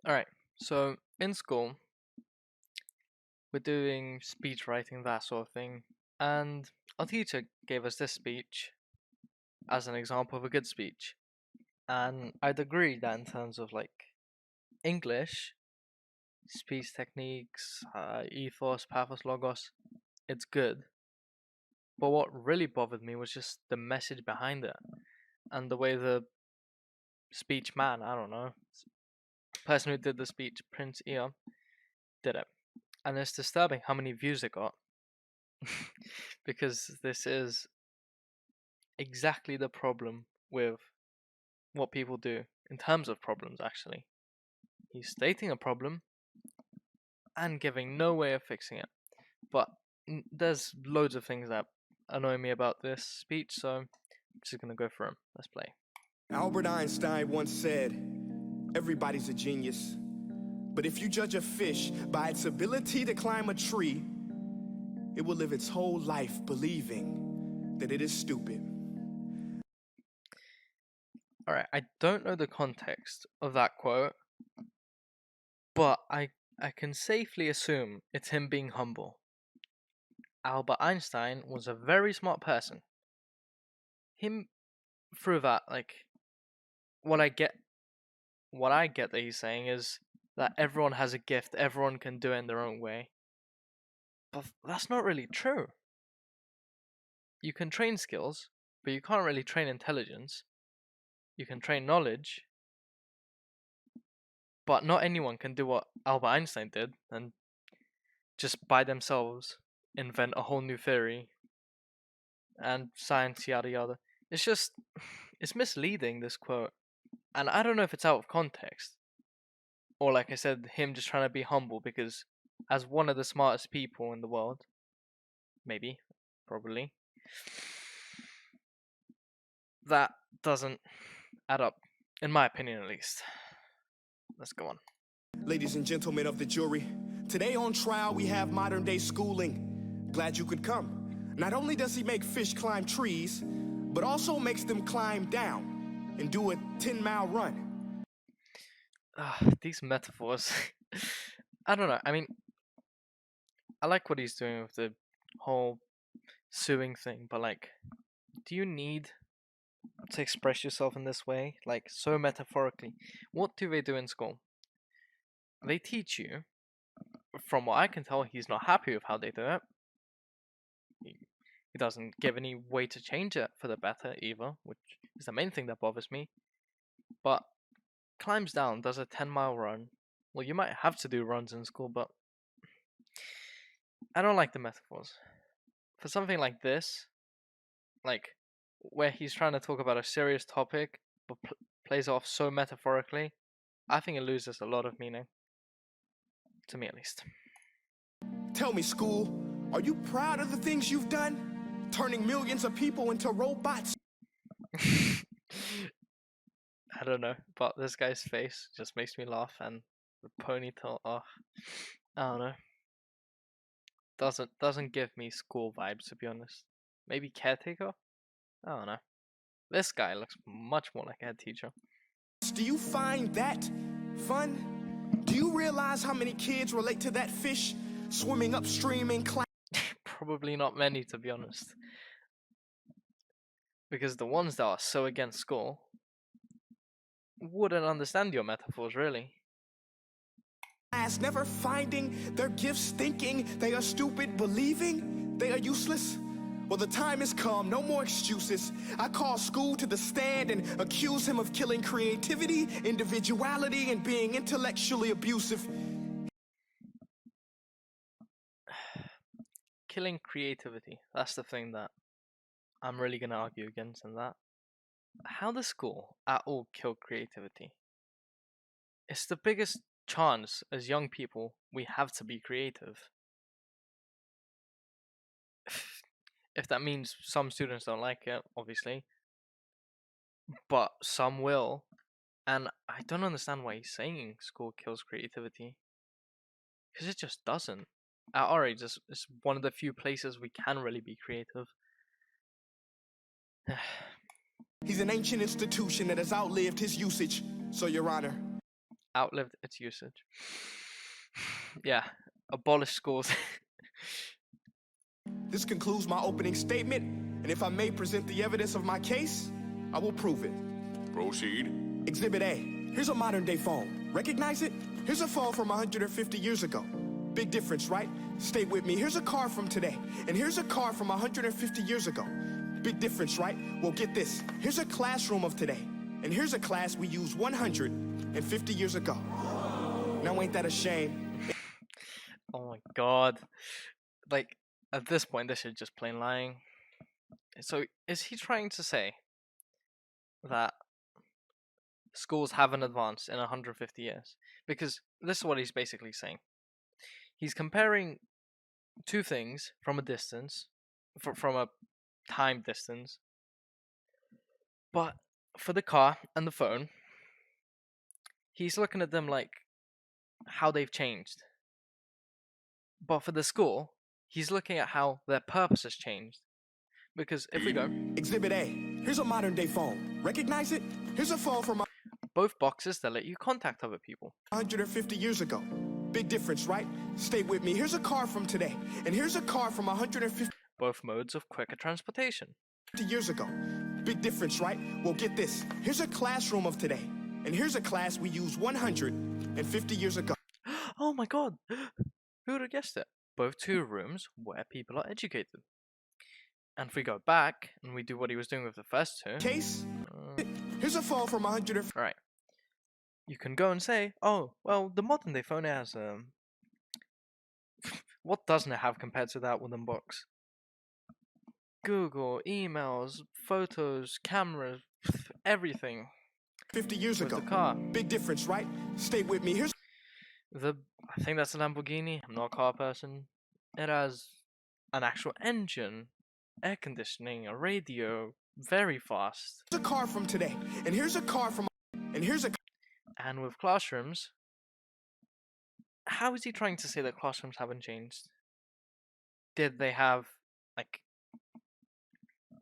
Alright, so in school, we're doing speech writing, that sort of thing, and our teacher gave us this speech as an example of a good speech. And I'd agree that in terms of like English, speech techniques, ethos, pathos, logos, it's good. But what really bothered me was just the message behind it and the way the speech man, I don't know, person who did the speech, Prince Ear, did it. And it's disturbing how many views it got. Because this is exactly the problem with what people do in terms of problems, actually. He's stating a problem and giving no way of fixing it. But there's loads of things that annoy me about this speech, so I'm just gonna go through them. Let's play. Albert Einstein once said, everybody's a genius. But if you judge a fish by its ability to climb a tree, it will live its whole life believing that it is stupid. Alright, I don't know the context of that quote, but I can safely assume it's him being humble. Albert Einstein was a very smart person. Him through that, like, what I get that he's saying is that everyone has a gift, everyone can do it in their own way. But that's not really true. You can train skills, but you can't really train intelligence. You can train knowledge, but not anyone can do what Albert Einstein did and just by themselves invent a whole new theory and science, yada yada. It's misleading, this quote. And I don't know if it's out of context, or like I said, him just trying to be humble because, as one of the smartest people in the world, maybe, probably, that doesn't add up, in my opinion at least. Let's go on. Ladies and gentlemen of the jury, today on trial we have modern day schooling. Glad you could come. Not only does he make fish climb trees, but also makes them climb down and do a 10-mile run. These metaphors. I don't know. I mean, I like what he's doing with the whole suing thing, but like, do you need to express yourself in this way? Like, so metaphorically. What do they do in school? They teach you, from what I can tell, he's not happy with how they do it. He doesn't give any way to change it for the better either, which is the main thing that bothers me. But climbs down, does a 10-mile run. Well, you might have to do runs in school, but I don't like the metaphors. For something like this, like where he's trying to talk about a serious topic, but plays off so metaphorically, I think it loses a lot of meaning. To me, at least. Tell me, school, are you proud of the things you've done? Turning millions of people into robots? I don't know, but this guy's face just makes me laugh, and the ponytail, I don't know. Doesn't give me school vibes, to be honest. Maybe caretaker? I don't know. This guy looks much more like a head teacher. Do you find that fun? Do you realize how many kids relate to that fish swimming upstream in class? Probably not many, to be honest. Because the ones that are so against school wouldn't understand your metaphors, really. Never finding their gifts, thinking they are stupid, believing they are useless? Well, the time has come, no more excuses. I call school to the stand and accuse him of killing creativity, individuality, and being intellectually abusive. Killing creativity, that's the thing that I'm really gonna argue against in that. How does school at all kill creativity? It's the biggest chance as young people we have to be creative. If that means some students don't like it, obviously, but some will, and I don't understand why he's saying school kills creativity, because it just doesn't. At our age, it's one of the few places we can really be creative. He's an ancient institution that has outlived his usage, so Your Honor. outlived its usage. Yeah, abolish schools. This concludes my opening statement, and if I may present the evidence of my case, I will prove it. Proceed. Exhibit A. Here's a modern-day phone. Recognize it? Here's a phone from 150 years ago. Big difference, right? Stay with me. Here's a car from today, and here's a car from 150 years ago. Big difference, right? Well, get this. Here's a classroom of today, and here's a class we used 150 years ago. Now, ain't that a shame? Oh my god. Like, at this point, this is just plain lying. So, is he trying to say that schools haven't advanced in 150 years? Because this is what he's basically saying. He's comparing two things from a distance, from a time distance. But for the car and the phone, he's looking at them like how they've changed. But for the school, he's looking at how their purpose has changed. Because if we go, Exhibit A. Here's a modern-day phone. Recognize it? Here's a phone from both boxes that let you contact other people. 150 years ago. Big difference, right? Stay with me. Here's a car from today, and here's a car from 150 Both modes of quicker transportation. years ago. Big difference, right? Well, get this. Here's a classroom of today, and here's a class we used 150 years ago. Oh my god! Who would have guessed it? Both two rooms where people are educated. And if we go back and we do what he was doing with the first two, Case? Here's a phone from 150. right? You can go and say, "Oh, well, the modern day phone has what doesn't it have compared to that wooden box? Google, emails, photos, cameras, everything 50 years with ago. the car. Big difference, right? Stay with me. Here's I think that's a Lamborghini. I'm not a car person. It has an actual engine, air conditioning, a radio, very fast. a car from today, and here's a car from, and here's a And with classrooms, how is he trying to say that classrooms haven't changed? Did they have, like,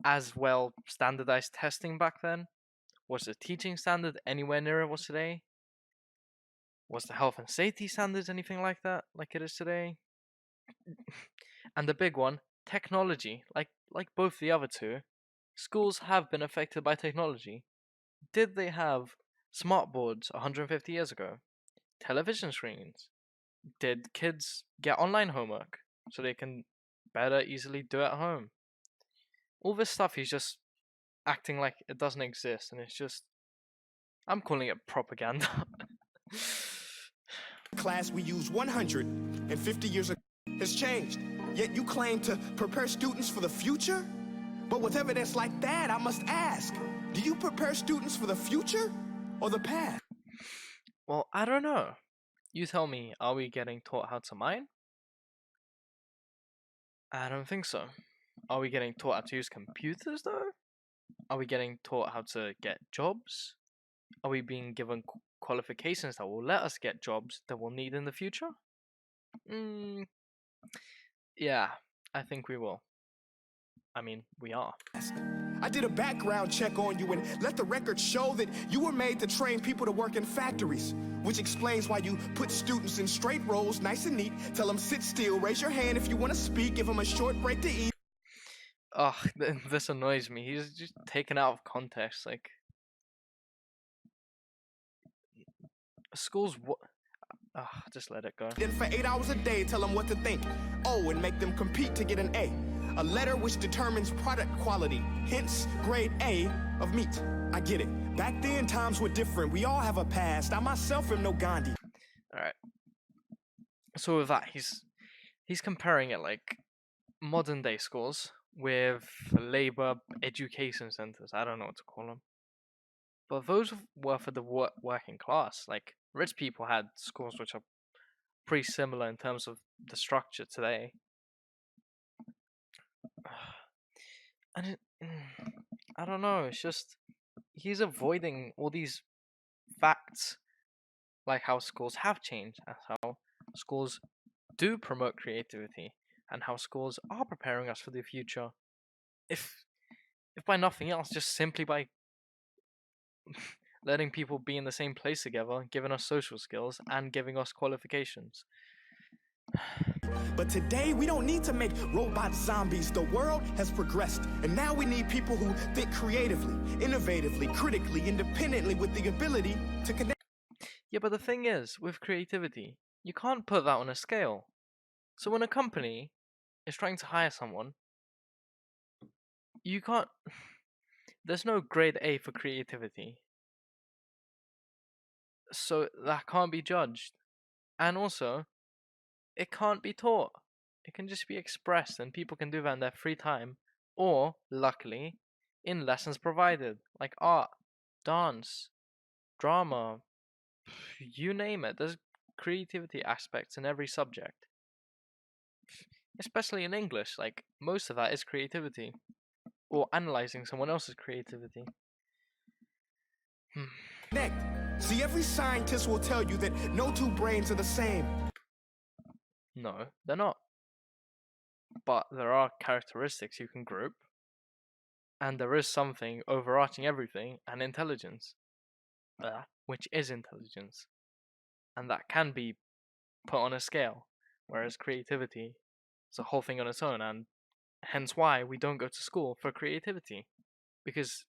as well standardized testing back then? Was the teaching standard anywhere near it was today? Was the health and safety standards anything like that, like it is today? And the big one, technology. Like both the other two, schools have been affected by technology. Did they have smart boards 150 years ago? Television screens? Did kids get online homework so they can better easily do it at home? All this stuff he's just acting like it doesn't exist, and it's just, I'm calling it propaganda. class we used 150 years ago has changed. Yet you claim to prepare students for the future? But with evidence like that, I must ask, do you prepare students for the future or the past? Well, I don't know. You tell me, are we getting taught how to mine? I don't think so. Are we getting taught how to use computers though? Are we getting taught how to get jobs? Are we being given qualifications that will let us get jobs that we'll need in the future? Yeah, I think we will. I mean, we are. I did a background check on you and let the record show that you were made to train people to work in factories, which explains why you put students in straight rows, nice and neat, tell them sit still, raise your hand if you want to speak, give them a short break to eat. Ugh, this annoys me. He's just taken out of context. Like, schools, what? Just let it go. Then for 8 hours a day, tell them what to think. Oh, and make them compete to get an A. A letter which determines product quality, hence grade A of meat. I get it. Back then, times were different. We all have a past. I myself am no Gandhi. Alright. So with that, he's comparing it like modern day schools with labor education centers. I don't know what to call them. But those were for the working class. Like, rich people had schools which are pretty similar in terms of the structure today. And I don't know, it's just, he's avoiding all these facts, like how schools have changed, and how schools do promote creativity, and how schools are preparing us for the future. If by nothing else, just simply by letting people be in the same place together, giving us social skills, and giving us qualifications. But today, we don't need to make robot zombies. The world has progressed, and now we need people who think creatively, innovatively, critically, independently, with the ability to connect. Yeah, but the thing is, with creativity, you can't put that on a scale. So when a company is trying to hire someone, you can't. There's no grade A for creativity. So that can't be judged. And also, it can't be taught. It can just be expressed, and people can do that in their free time, or, luckily, in lessons provided, like art, dance, drama, you name it. There's creativity aspects in every subject. Especially in English, like, most of that is creativity, or analyzing someone else's creativity. Connect. See, every scientist will tell you that no two brains are the same. No, they're not. But there are characteristics you can group, and there is something overarching everything, and intelligence, which is intelligence, and that can be put on a scale, whereas creativity is a whole thing on its own, and hence why we don't go to school for creativity, because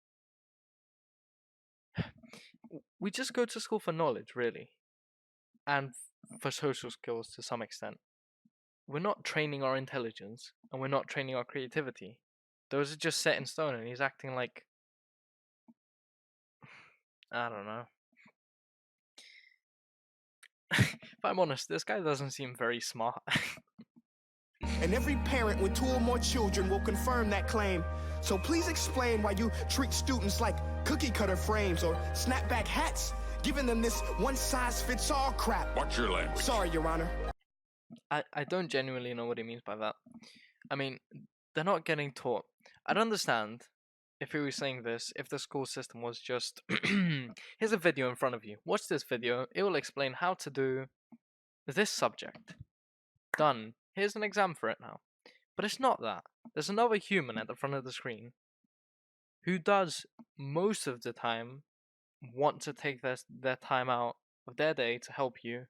we just go to school for knowledge, really, and for social skills to some extent. We're not training our intelligence, and we're not training our creativity. Those are just set in stone, and he's acting like, I don't know. If I'm honest, this guy doesn't seem very smart. And every parent with 2 or more children will confirm that claim. So please explain why you treat students like cookie cutter frames or snapback hats, giving them this one-size-fits-all crap. Watch your language. Sorry, Your Honor. I don't genuinely know what he means by that. I mean, they're not getting taught. I'd understand if he was saying this if the school system was just, here's a video in front of you. Watch this video. It will explain how to do this subject. Done. Here's an exam for it now. But it's not that. There's another human at the front of the screen who does most of the time want to take their time out of their day to help you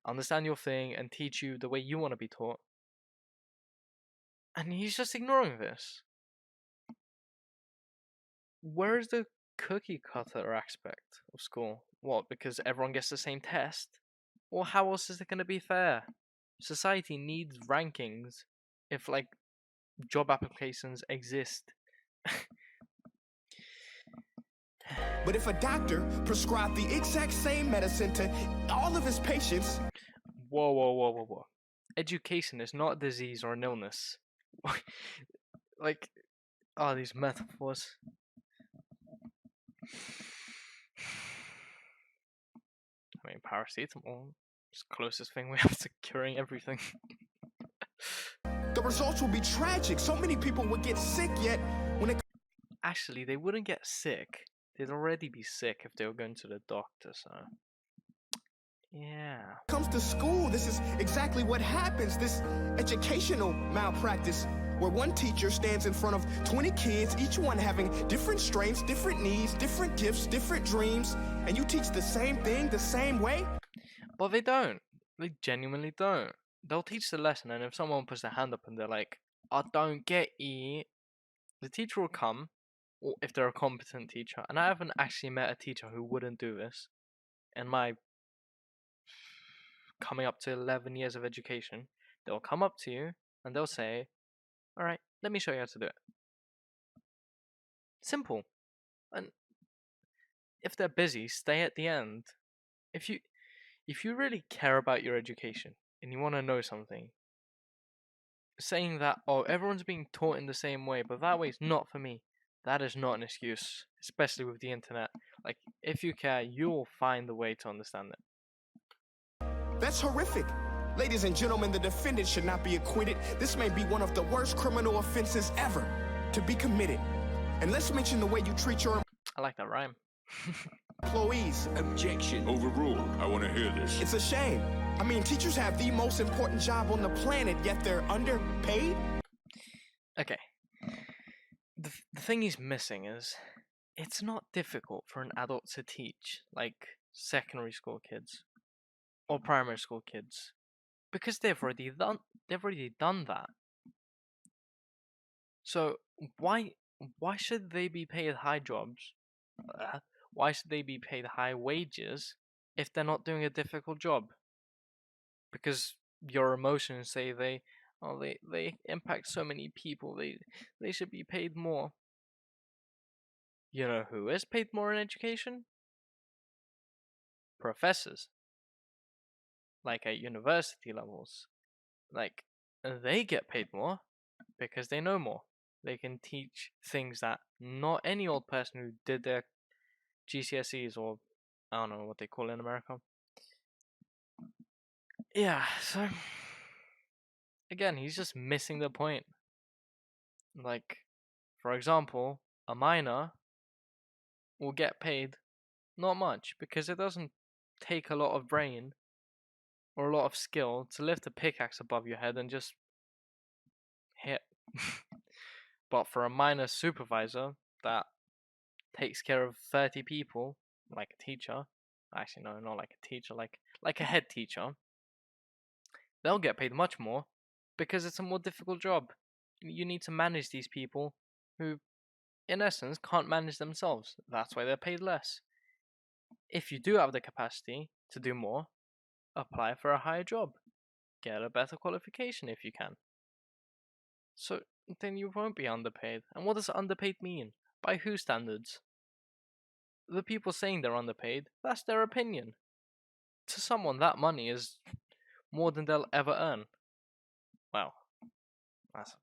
understand your thing and teach you the way you want to be taught. And he's just ignoring this. Where is the cookie cutter aspect of school? What, because everyone gets the same test? Or how else is it going to be fair? Society needs rankings if, like, job applications exist. But if a doctor prescribed the exact same medicine to all of his patients... Whoa. Education is not a disease or an illness. Like, oh, these metaphors. I mean, paracetamol is the closest thing we have to curing everything. The results will be tragic. So many people would get sick, yet when it Actually, they wouldn't get sick. They'd already be sick if they were going to the doctor, so... Yeah. comes to school, this is exactly what happens. This educational malpractice, where one teacher stands in front of 20 kids, each one having different strengths, different needs, different gifts, different dreams, and you teach the same thing the same way? But they don't. They genuinely don't. They'll teach the lesson, and if someone puts their hand up and they're like, I don't get it, the teacher will come, or if they're a competent teacher, and I haven't actually met a teacher who wouldn't do this in my coming up to 11 years of education. They'll come up to you and they'll say, alright, let me show you how to do it. Simple. And if they're busy, stay at the end. If you really care about your education and you want to know something, saying that, oh, everyone's being taught in the same way, but that way is not for me, that is not an excuse, especially with the internet. Like, if you care, you'll find a way to understand it. That's horrific. Ladies and gentlemen, the defendant should not be acquitted. This may be one of the worst criminal offenses ever to be committed. And let's mention the way you treat your I like that rhyme. employees. Objection. Overruled. I want to hear this. It's a shame. I mean, teachers have the most important job on the planet, yet they're underpaid? Okay. The thing he's missing is, it's not difficult for an adult to teach, like secondary school kids or primary school kids, because they've already done that. So why should they be paid high jobs? Why should they be paid high wages if they're not doing a difficult job? Because your emotions say they impact so many people. They should be paid more. You know who is paid more in education? Professors. Like at university levels. Like they get paid more because they know more. They can teach things that not any old person who did their GCSEs, or I don't know what they call it in America. Yeah, so again, he's just missing the point. Like, for example, a miner will get paid not much because it doesn't take a lot of brain or a lot of skill to lift a pickaxe above your head and just hit. But for a miner supervisor that takes care of 30 people, like a teacher, actually no, not like a teacher, like a head teacher, they'll get paid much more because it's a more difficult job. You need to manage these people who, in essence, can't manage themselves. That's why they're paid less. If you do have the capacity to do more, apply for a higher job. Get a better qualification if you can. So then you won't be underpaid. And what does underpaid mean? By whose standards? The people saying they're underpaid, that's their opinion. To someone, that money is more than they'll ever earn. Well, that's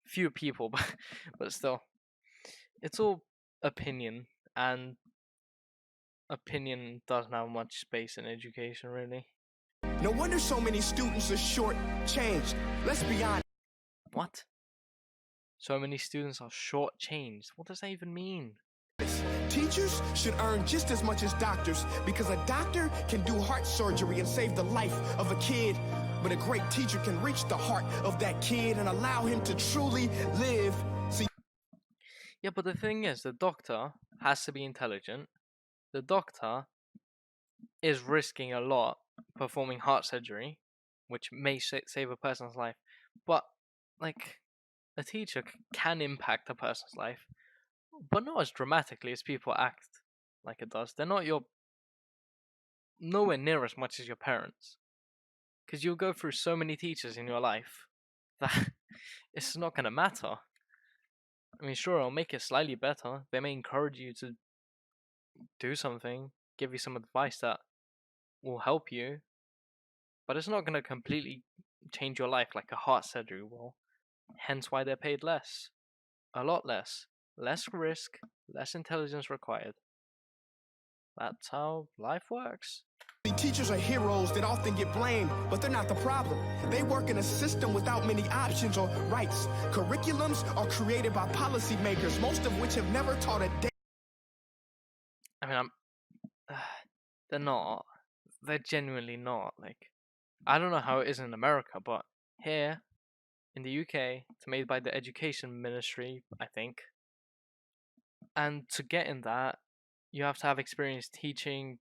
few people, but still. It's all opinion, and opinion doesn't have much space in education, really. No wonder so many students are short-changed. Let's be honest. What? So many students are shortchanged. What does that even mean? Teachers should earn just as much as doctors because a doctor can do heart surgery and save the life of a kid, but a great teacher can reach the heart of that kid and allow him to truly live. See, yeah, but the thing is, the doctor has to be intelligent. The doctor is risking a lot performing heart surgery, which may save a person's life, but like a teacher can impact a person's life, but not as dramatically as people act like it does. They're not nowhere near as much as your parents, because you'll go through so many teachers in your life that it's not going to matter. I mean, sure, it'll make it slightly better. They may encourage you to do something, give you some advice that will help you, but it's not going to completely change your life like a heart surgery will. Hence why they're paid less. A lot less. Less risk, less intelligence required. That's how life works. teachers are heroes that often get blamed, but they're not the problem. They work in a system without many options or rights. Curriculums are created by policymakers, most of which have never taught a day. I mean, they're not. They're genuinely not. Like, I don't know how it is in America, but here in the UK, it's made by the Education Ministry, I think. And to get in that, you have to have experience teaching,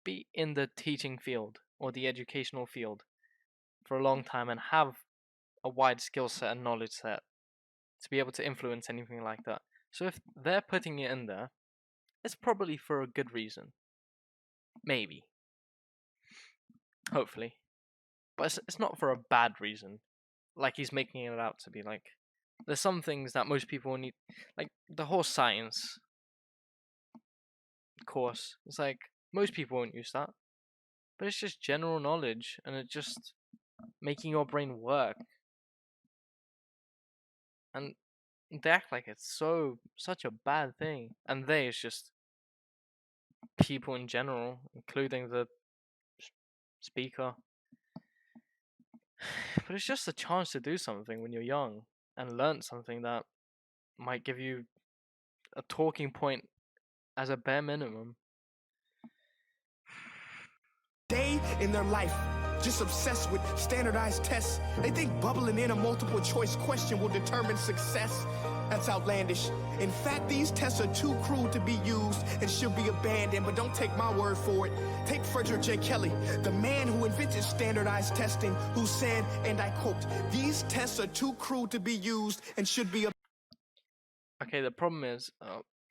be in the teaching field or the educational field for a long time and have a wide skill set and knowledge set to be able to influence anything like that. So if they're putting it in there, it's probably for a good reason. Maybe. Hopefully. But it's not for a bad reason. Like he's making it out to be. Like, there's some things that most people need, like the whole science course. It's like most people won't use that, but it's just general knowledge, and it's just making your brain work. And they act like it's such a bad thing, and it's just people in general, including the speaker. But it's just a chance to do something when you're young and learn something that might give you a talking point as a bare minimum. Day in their life, just obsessed with standardized tests. They think bubbling in a multiple choice question will determine success. That's outlandish. In fact, these tests are too crude to be used and should be abandoned, but don't take my word for it. Take Frederick J. Kelly, the man who invented standardized testing, who said, and I quote, "These tests are too crude to be used and should be Okay, the problem is,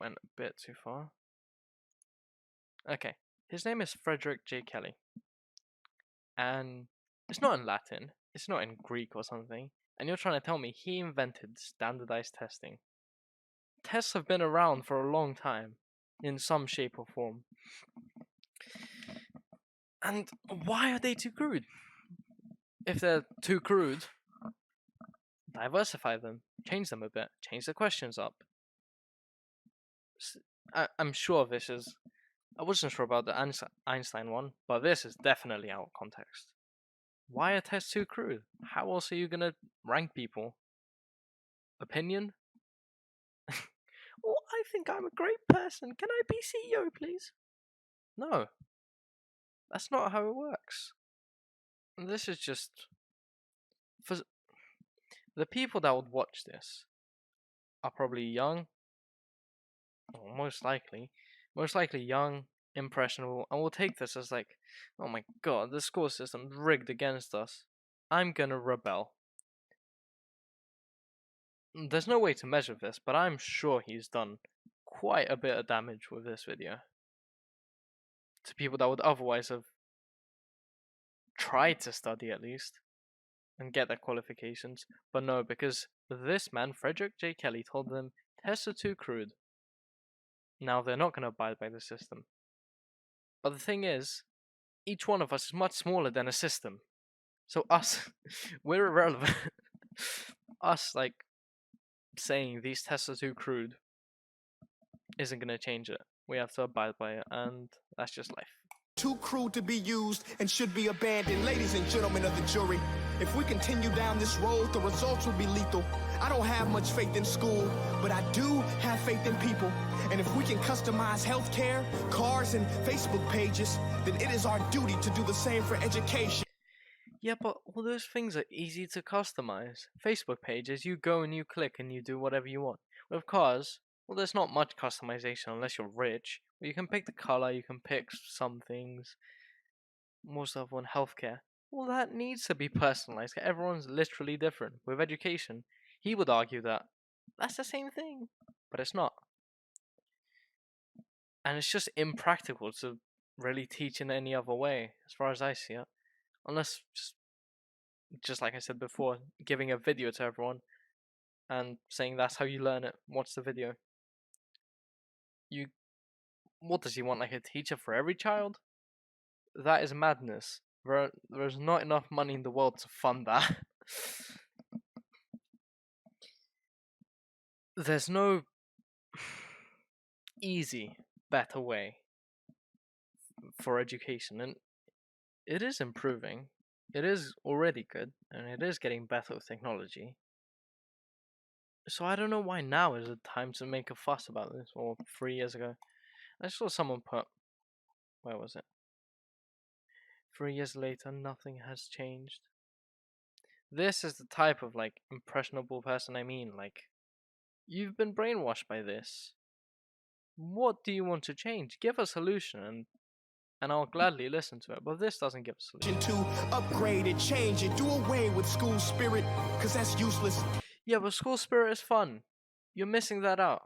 went a bit too far. Okay, his name is Frederick J. Kelly, and it's not in Latin, it's not in Greek or something, and you're trying to tell me he invented standardized testing. Tests have been around for a long time, in some shape or form. And why are they too crude? If they're too crude, diversify them, change them a bit, change the questions up. I'm sure this is. I wasn't sure about the Einstein one, but this is definitely out of context. Why are tests too crude? How else are you gonna rank people? Opinion? Oh, I think I'm a great person. Can I be CEO, please? No. That's not how it works. This is just for the people that would watch this are probably young, or most likely young, impressionable, and will take this as like, oh my god, the school system's rigged against us. I'm gonna rebel. There's no way to measure this, but I'm sure he's done quite a bit of damage with this video to people that would otherwise have tried to study at least and get their qualifications, but no, because this man, Frederick J. Kelly, told them tests are too crude. Now they're not going to abide by the system. But the thing is, each one of us is much smaller than a system. So us, we're irrelevant. Us, like, saying these tests are too crude isn't going to change it. We have to abide by it, and that's just life. too crude to be used and should be abandoned. Ladies and gentlemen of the jury, if we continue down this road, the results will be lethal. I don't have much faith in school, but I do have faith in people. And if we can customize healthcare, cars, and Facebook pages, then it is our duty to do the same for education. Yeah, but all those things are easy to customize. Facebook pages, you go and you click and you do whatever you want. With cars, well, there's not much customization unless you're rich. Well, you can pick the color, you can pick some things. More stuff on healthcare. Well, that needs to be personalized. Everyone's literally different. With education, he would argue that that's the same thing, but it's not. And it's just impractical to really teach in any other way, as far as I see it. Unless, just like I said before, giving a video to everyone and saying that's how you learn it. Watch the video. What does he want, like a teacher for every child? That is madness. There's not enough money in the world to fund that. There's no easy, better way for education, and it is improving. It is already good, and it is getting better with technology. So I don't know why now is the time to make a fuss about this, or 3 years ago. I saw someone put, where was it? 3 years later, nothing has changed. This is the type of, like, impressionable person I mean, like, you've been brainwashed by this. What do you want to change? Give a solution, and I'll gladly listen to it, but this doesn't give a solution. To upgrade it, change it, do away with school spirit, because that's useless. Yeah, but school spirit is fun. You're missing that out.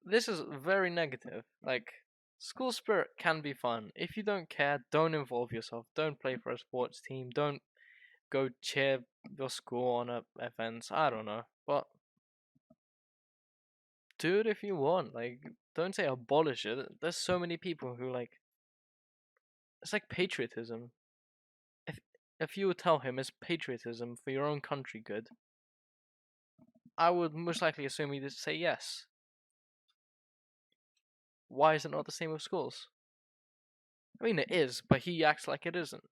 This is very negative. Like, school spirit can be fun. If you don't care, don't involve yourself. Don't play for a sports team. Don't go cheer your school on events. I don't know. But do it if you want. Like, don't say abolish it. There's so many people who, like, it's like patriotism. If you would tell him it's patriotism for your own country good, I would most likely assume he'd say yes. Why is it not the same with schools? I mean, it is, but he acts like it isn't.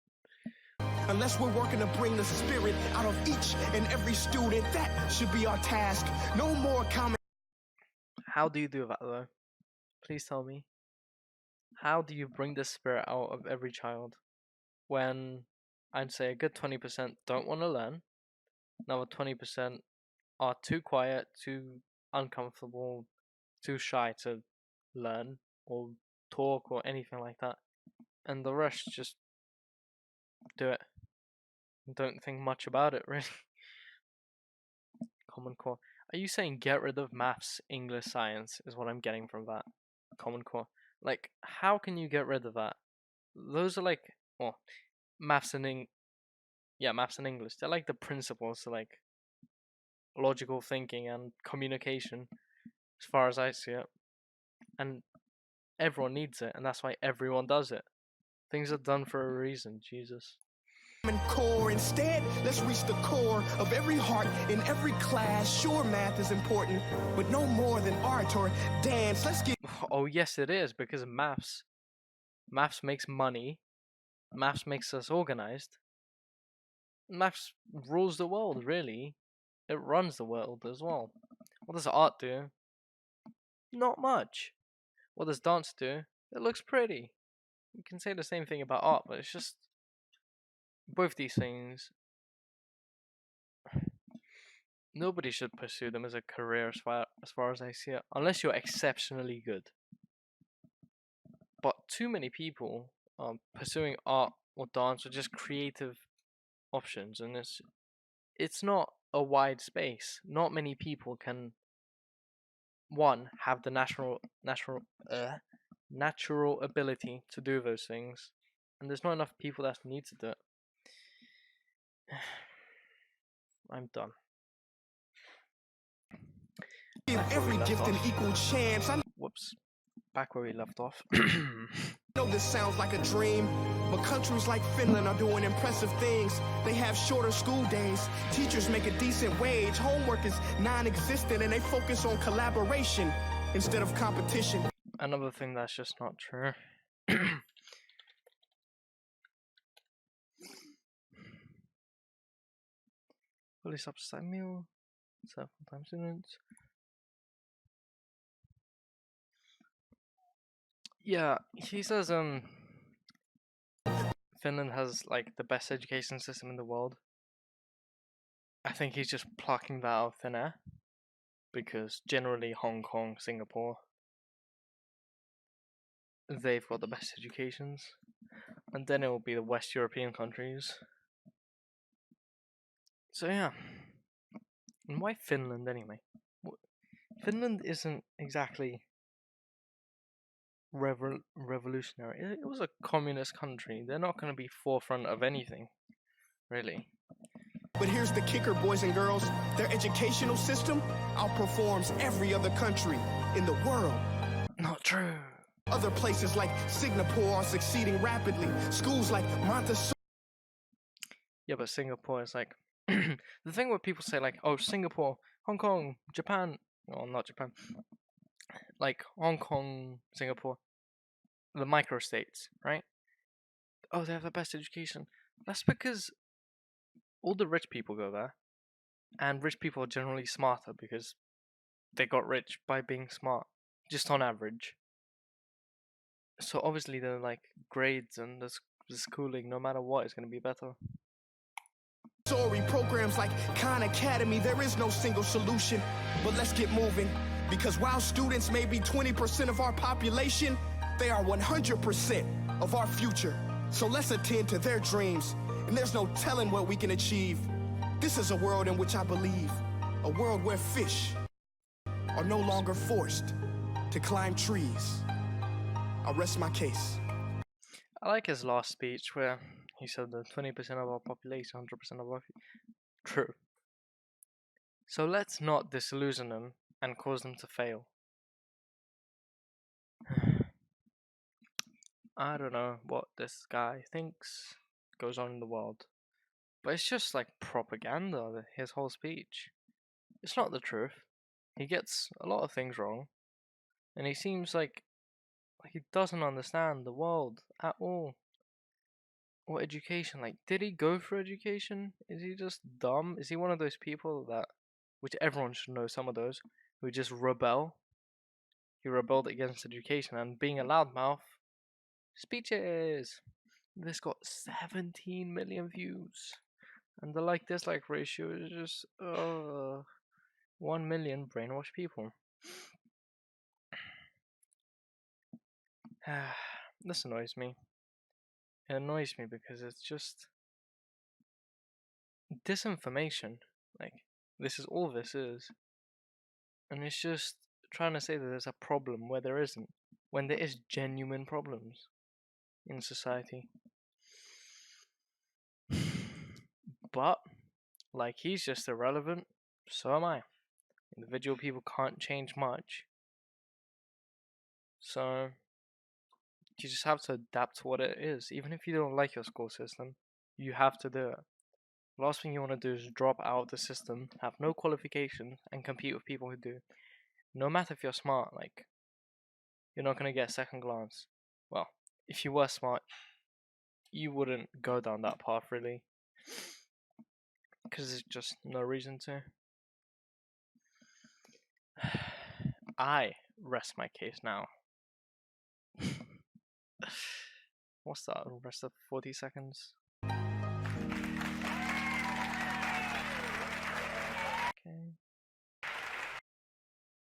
Unless we're working to bring the spirit out of each and every student, that should be our task. No more common. How do you do that, though? Please tell me. How do you bring the spirit out of every child when I'd say a good 20% don't want to learn, another 20% are too quiet, too uncomfortable, too shy to learn or talk or anything like that, and the rest just do it. Don't think much about it, really. Common Core. Are you saying get rid of maths, English, science? Is what I'm getting from that. Common Core. Like, how can you get rid of that? Those are like, well, maths and maths and English. They're like the principles to like logical thinking and communication, as far as I see it. And everyone needs it, and that's why everyone does it. Things are done for a reason. Jesus. Core. Instead, let's reach the core of every heart in every class. Sure, math is important, but no more than art or dance. Let's get. Oh yes, it is, because maths makes money. Maths makes us organized. Maths rules the world, really. It runs the world as well. What does art do? Not much. What does dance do? It looks pretty. You can say the same thing about art, but it's just both these things. Nobody should pursue them as a career, as far as I see it, unless you're exceptionally good. But too many people are pursuing art or dance or just creative options, and it's not a wide space. Not many people can have the natural ability to do those things, and there's not enough people that need to do it. I'm done. Give every gift an equal chance. I Whoops. Back where we left off. know this sounds like a dream, but countries like Finland are doing impressive things. They have shorter school days, teachers make a decent wage, homework is non-existent, and they focus on collaboration instead of competition. Another thing that's just not true. Fully subsidized meal, full-time students. Yeah, he says Finland has like the best education system in the world. I think he's just plucking that out of thin air, because generally Hong Kong, Singapore, they've got the best educations, and then it will be the West European countries. So yeah, and why Finland anyway? Finland isn't exactly revolutionary. It was a communist country. They're not going to be forefront of anything, really. But here's the kicker, boys and girls. Their educational system outperforms every other country in the world. Not true. Other places like Singapore are succeeding rapidly. Schools like Montessori. Yeah, but Singapore is like the thing where people say like, oh, Singapore, Hong Kong, Japan. Well, not Japan. Like Hong Kong, Singapore, the microstates, right? Oh, they have the best education. That's because all the rich people go there, and rich people are generally smarter because they got rich by being smart, just on average. So obviously the like grades and the schooling, no matter what, is going to be better. Programs like Khan Academy, there is no single solution. But let's get moving, because while students may be 20% of our population, they are 100% of our future. So let's attend to their dreams, and there's no telling what we can achieve. This is a world in which I believe, a world where fish are no longer forced to climb trees. I'll rest my case. I like his last speech where he said that 20% of our population, 100% of our true. So let's not disillusion them and cause them to fail. I don't know what this guy thinks goes on in the world, but it's just like propaganda, his whole speech. It's not the truth. He gets a lot of things wrong, and he seems like he doesn't understand the world at all. Or education, like, did he go for education? Is he just dumb? Is he one of those people that, which everyone should know, some of those, who just rebel? He rebelled against education and being a loudmouth. Speeches! This got 17 million views. And the like dislike ratio is just, 1 million brainwashed people. This annoys me. It annoys me because it's just disinformation. Like, this is all this is. And it's just trying to say that there's a problem where there isn't, when there is genuine problems in society. But, like, he's just irrelevant, so am I. Individual people can't change much. So, you just have to adapt to what it is. Even if you don't like your school system, you have to do it. The last thing you want to do is drop out of the system, have no qualifications, and compete with people who do. No matter if you're smart, like, you're not going to get a second glance. Well, if you were smart, you wouldn't go down that path, really. Because there's just no reason to. I rest my case now. What's that? Rest of 40 seconds? Okay.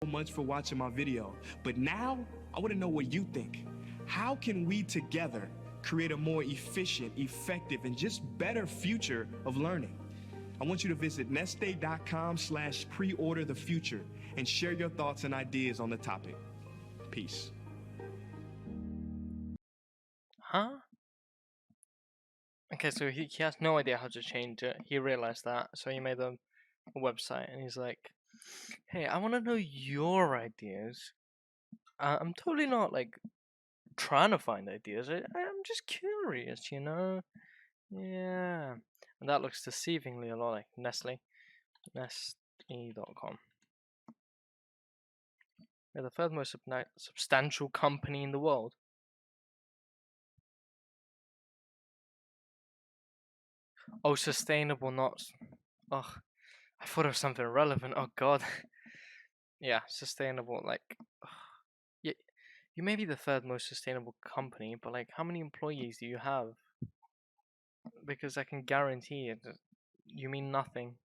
So much for watching my video, but now I want to know what you think. How can we together create a more efficient, effective, and just better future of learning? I want you to visit nestday.com/preorder the future and share your thoughts and ideas on the topic. Peace. Huh? Okay, so he has no idea how to change it. He realized that, so he made a website, and he's like, hey, I want to know your ideas. I'm totally not, like, trying to find ideas. I'm just curious, you know? Yeah. And that looks deceivingly a lot like Nestle. Nestle.com. They're the third most substantial company in the world. Oh, sustainable, not... Ugh. I thought of something relevant. Oh, God. Yeah, sustainable, like... Yeah, you may be the third most sustainable company, but, like, how many employees do you have? Because I can guarantee it. You mean nothing.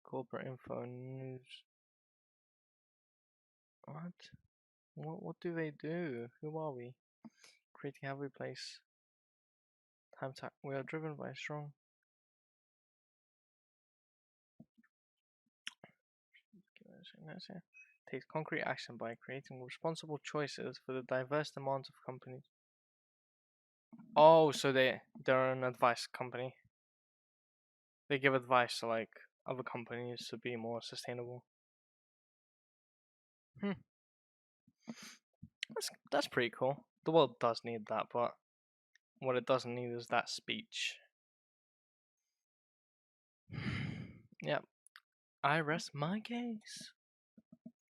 Corporate info news. What do they do? Who are we? Creating every place. Time tap. We are driven by a strong. Takes concrete action by creating responsible choices for the diverse demands of companies. Oh, so they're an advice company. They give advice to, like, other companies to be more sustainable. That's pretty cool. The world does need that, but what it doesn't need is that speech. Yep. I rest my case.